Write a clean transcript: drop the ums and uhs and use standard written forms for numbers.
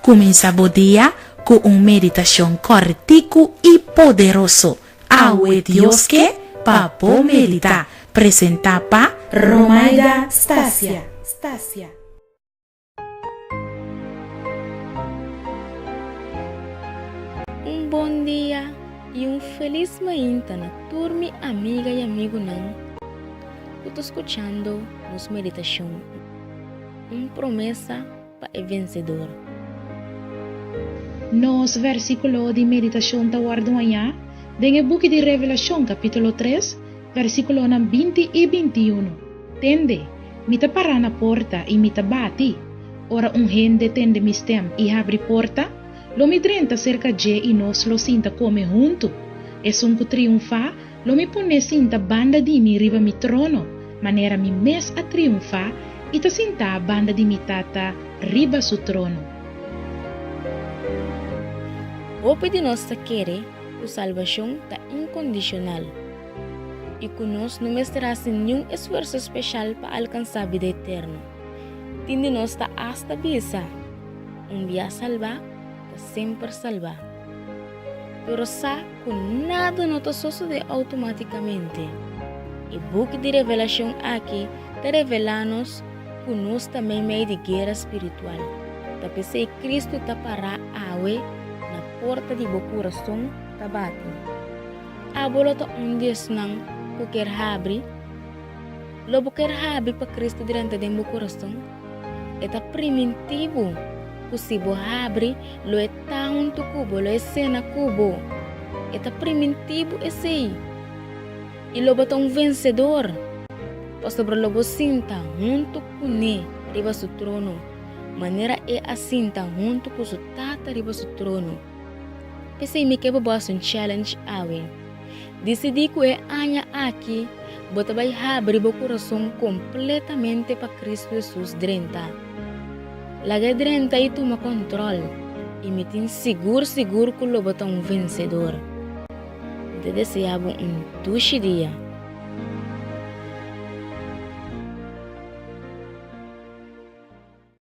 Começa o dia com meditação Kòrtiku e Poderoso. Awe Dios que papo medita. Presenta pa Romaida Stasia. Bom dia e feliz manhã na turma amiga e amigo não. Eu tô escutando nos Meditashon. Promesa Pa Vensedor. Nos versículo de meditação da guarda manhã, den book de Revelashon capítulo 3, versículo 20 e 21. Tende, mi ta para na porta e mi ta bati. Ora hende tende mistem e habri porta, lo mi drenta serka e nos lo sinta come huntu. Esun ku triunfa, lo mi pone sinta banda di mi riba mi trono, manera mi mes a triunfa, ita sinta banda di Mi Tata riba su trono. Hope de nós querer o salvação tá incondicional. E conosco não estará sem nenhum esforço especial para alcançar a vida eterna. Tende nós tá hasta bisa. Via salvar, tá sempre salvar. Pero sa com nada não tá suceder automaticamente. E book de Revelashon aqui tá revelar-nos que nós também meio de guerra espiritual. Tá pensei Cristo tá para awe na porta de Kòrtiku tá bati. Abolo to Dios nang qualquer habri. Lo qualquer habri para Cristo drenta de Kòrtiku. Eta primitivo. Kusibo habri lo eta huntu kubo lo sena kubo. Eta primitivo esse. E lo botão vensedor. Sobre lobo sinta huntu kuné riba su trono. Manera a sinta huntu ku su tata riba su trono. Pensei me que boas challenge awe. Decidi que anya aqui bota vai abrir o coração completamente para Cristo Jesus drenta. Laga drenta e toma controle. E me tem seguro que o botão vencedor. Te desejo tuxi dia.